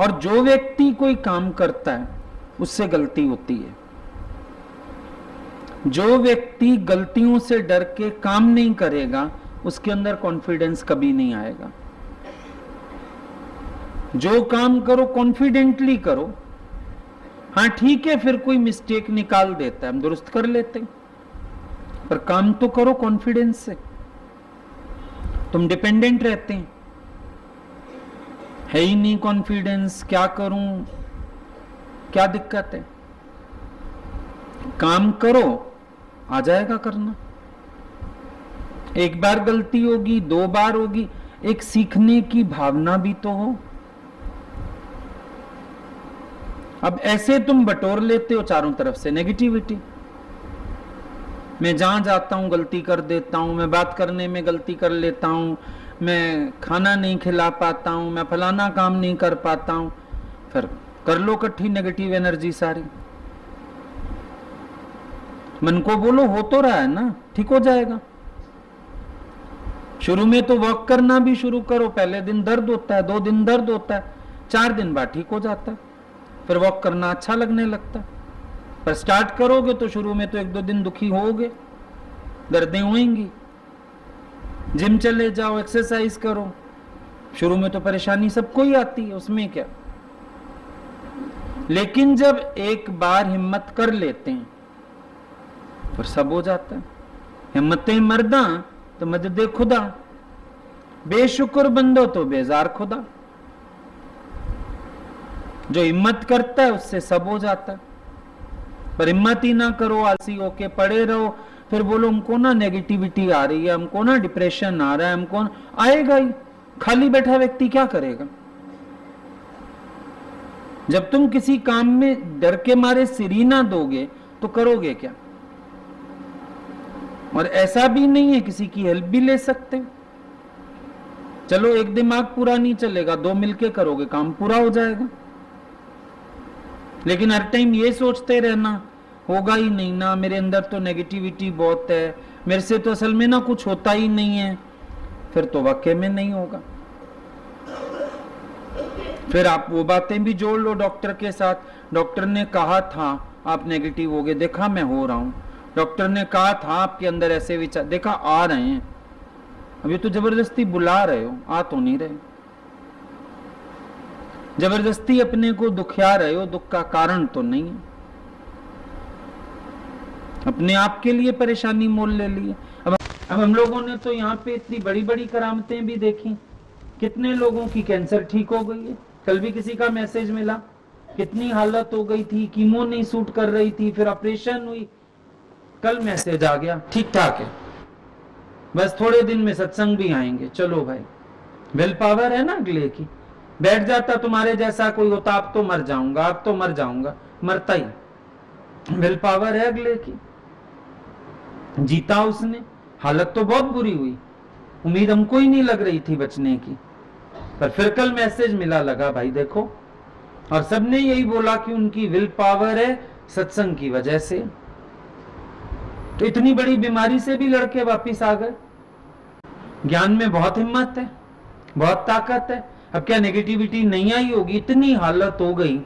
और जो व्यक्ति कोई काम करता है उससे गलती होती है। जो व्यक्ति गलतियों से डर के काम नहीं करेगा उसके अंदर कॉन्फिडेंस कभी नहीं आएगा। जो काम करो कॉन्फिडेंटली करो। हाँ ठीक है, फिर कोई मिस्टेक निकाल देता है, हम दुरुस्त कर लेते हैं, पर काम तो करो कॉन्फिडेंस से। तुम डिपेंडेंट रहते हैं, है ही नहीं कॉन्फिडेंस, क्या करूं, क्या दिक्कत है। काम करो, आ जाएगा करना। एक बार गलती होगी, 2 बार होगी, एक सीखने की भावना भी तो हो। अब ऐसे तुम बटोर लेते हो चारों तरफ से नेगेटिविटी। मैं जहां जाता हूं गलती कर देता हूं, मैं बात करने में गलती कर लेता हूं, मैं खाना नहीं खिला पाता हूं, मैं फलाना काम नहीं कर पाता हूं। फिर कर लो इकट्ठी नेगेटिव एनर्जी सारी। मन को बोलो हो तो रहा है ना, ठीक हो जाएगा। शुरू में तो वॉक करना भी शुरू करो। पहले दिन दर्द होता है, 2 दिन दर्द होता है, 4 दिन बाद ठीक हो जाता है, फिर वॉक करना अच्छा लगने लगता है। पर स्टार्ट करोगे तो शुरू में तो 1-2 दिन दुखी होगे, दर्दें होंगी। जिम चले जाओ, एक्सरसाइज करो, शुरू में तो परेशानी सबको ही आती है, उसमें क्या। लेकिन जब एक बार हिम्मत कर लेते हैं फिर सब हो जाता है। हिम्मतें मर्दा तो मदद खुदा, बेशुक्र बंदो तो बेजार खुदा। जो हिम्मत करता है उससे सब हो जाता है। पर हिम्मत ही ना करो, आलसी होके पड़े रहो, फिर बोलो हमको ना नेगेटिविटी आ रही है, हमको ना डिप्रेशन आ रहा है, हमको आएगा ही। खाली बैठा व्यक्ति क्या करेगा। जब तुम किसी काम में डर के मारे सिर ही ना दोगे तो करोगे क्या। और ऐसा भी नहीं है, किसी की हेल्प भी ले सकते। चलो एक दिमाग पूरा नहीं चलेगा, 2 मिलके करोगे काम पूरा हो जाएगा। लेकिन हर टाइम ये सोचते रहना होगा ही नहीं ना, मेरे अंदर तो नेगेटिविटी बहुत है, मेरे से तो असल में ना कुछ होता ही नहीं है, फिर तो वाकई में नहीं होगा। फिर आप वो बातें भी जोड़ लो डॉक्टर के साथ। डॉक्टर ने कहा था आप नेगेटिव हो गए, देखा मैं हो रहा हूं। डॉक्टर ने कहा था आपके अंदर ऐसे विचार, देखा आ रहे हैं। अभी तो जबरदस्ती बुला रहे हो, आ तो नहीं रहे। जबरदस्ती अपने को दुखिया रहे हो, दुख का कारण तो नहीं है। अपने आप के लिए परेशानी मोल ले ली। अब हम लोगों ने तो यहाँ पे इतनी बड़ी बड़ी करामतें भी देखी। कितने लोगों की कैंसर ठीक हो गई है। कल भी किसी का मैसेज मिला, कितनी हालत हो गई थी, कीमो नहीं सूट कर रही थी, फिर ऑपरेशन हुई, कल मैसेज आ गया ठीक ठाक है, बस थोड़े दिन में सत्संग भी आएंगे। चलो भाई, विल पावर है ना अगले की। बैठ जाता तुम्हारे जैसा कोई होता, आप तो मर जाऊंगा, आप तो मर जाऊंगा, मरता ही। विल पावर है अगले की, जीता उसने। हालत तो बहुत बुरी हुई, उम्मीद हमको ही नहीं लग रही थी बचने की, पर फिर कल मैसेज मिला, लगा भाई देखो। और सबने यही बोला कि उनकी विल पावर है सत्संग की वजह से। तो इतनी बड़ी बीमारी से भी लड़के वापिस आ गए। ज्ञान में बहुत हिम्मत है, बहुत ताकत है। अब क्या नेगेटिविटी नहीं आई होगी, इतनी हालत हो गई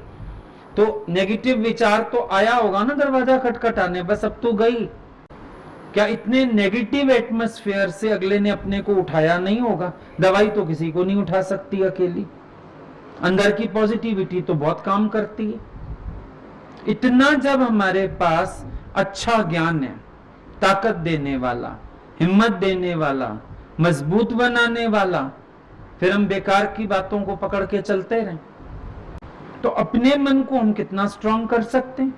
तो नेगेटिव विचार तो आया होगा ना दरवाजा खटखटाने, बस अब तो गई। क्या इतने नेगेटिव एटमॉस्फेयर से अगले ने अपने को उठाया नहीं होगा। दवाई तो किसी को नहीं उठा सकती अकेली, अंदर की पॉजिटिविटी तो बहुत काम करती है। इतना जब हमारे पास अच्छा ज्ञान है, ताकत देने वाला, हिम्मत देने वाला, मजबूत बनाने वाला, फिर हम बेकार की बातों को पकड़ के चलते रहें तो अपने मन को हम कितना स्ट्रांग कर सकते हैं।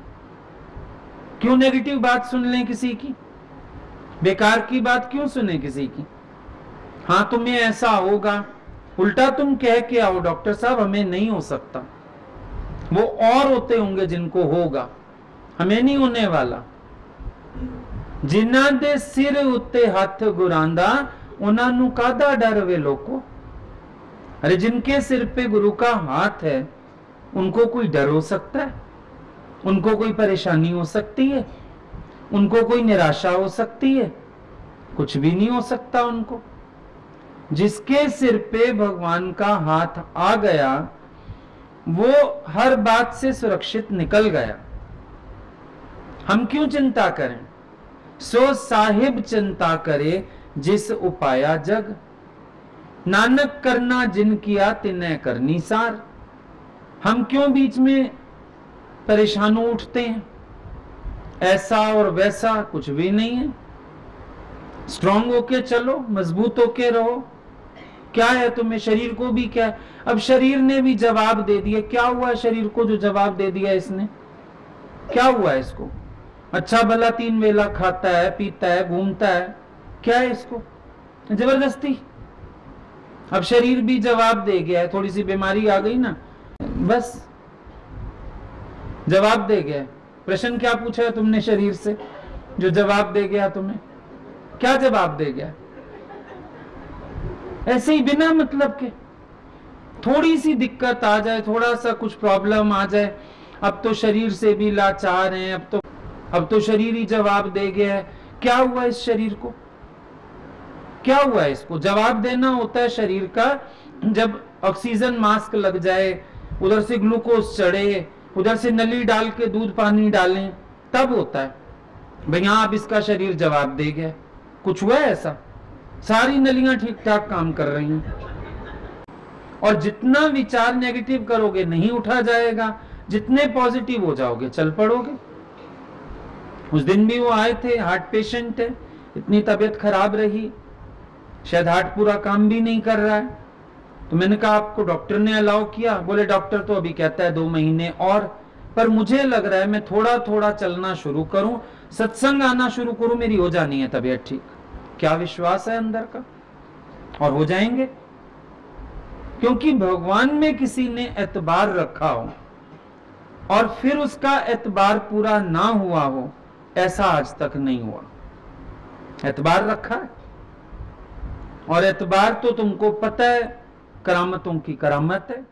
क्यों नेगेटिव बात सुन लें किसी की, बेकार की बात क्यों सुने किसी की। हाँ तुम्हें ऐसा होगा, उल्टा तुम कह के आओ डॉक्टर साहब हमें नहीं हो सकता, वो और होते होंगे जिनको होगा, हमें नहीं होने वाला। जिन्हां दे सिर उत्ते हाथ गुरांदा उन्हां नू कादा डर वे लोको। अरे जिनके सिर पे गुरु का हाथ है उनको कोई डर हो सकता है, उनको कोई परेशानी हो सकती है, उनको कोई निराशा हो सकती है, कुछ भी नहीं हो सकता उनको। जिसके सिर पे भगवान का हाथ आ गया वो हर बात से सुरक्षित निकल गया। हम क्यों चिंता करें? सो साहिब चिंता करे जिस उपाया जग, नानक करना जिन किया तिन्हें करनी सार। हम क्यों बीच में परेशान उठते हैं? ऐसा और वैसा कुछ भी नहीं है। स्ट्रांग होके चलो, मजबूत होके रहो। क्या है तुम्हें? शरीर को भी क्या है? अब शरीर ने भी जवाब दे दिया। क्या हुआ शरीर को जो जवाब दे दिया इसने? क्या हुआ इसको? अच्छा भला 3 वेला खाता है, पीता है, घूमता है, क्या है इसको? जबरदस्ती। अब शरीर भी जवाब दे गया है। थोड़ी सी बीमारी आ गई ना, बस जवाब दे गया। प्रश्न क्या पूछा है तुमने शरीर से जो जवाब दे गया तुम्हें? क्या जवाब दे गया? ऐसे ही बिना मतलब के थोड़ी सी दिक्कत आ जाए, थोड़ा सा कुछ प्रॉब्लम आ जाए, अब तो शरीर से भी लाचार हैं, अब तो शरीर ही जवाब दे गया है। क्या हुआ इस शरीर को? क्या हुआ इसको? जवाब देना होता है शरीर का जब ऑक्सीजन मास्क लग जाए, उधर से ग्लूकोज चढ़े, उधर से नली डाल के दूध पानी डालें, तब होता है भैया अब इसका शरीर जवाब दे गया। कुछ हुआ है ऐसा? सारी नलियां ठीक ठाक काम कर रही हैं। और जितना विचार नेगेटिव करोगे नहीं उठा जाएगा, जितने पॉजिटिव हो जाओगे चल पड़ोगे। उस दिन भी वो आए थे, हार्ट पेशेंट है, इतनी तबीयत खराब रही, शायद हार्ट पूरा काम भी नहीं कर रहा है। तो मैंने कहा आपको डॉक्टर ने अलाउ किया? बोले डॉक्टर तो अभी कहता है 2 महीने और, पर मुझे लग रहा है मैं थोड़ा थोड़ा चलना शुरू करूं, सत्संग आना शुरू करूं, मेरी हो जानी है तबीयत ठीक। क्या विश्वास है अंदर का? और हो जाएंगे, क्योंकि भगवान में किसी ने एतबार रखा हो और फिर उसका एतबार पूरा ना हुआ हो, ऐसा आज तक नहीं हुआ। एतबार रखा है, और एतबार तो तुमको पता है करामतों की करामत है।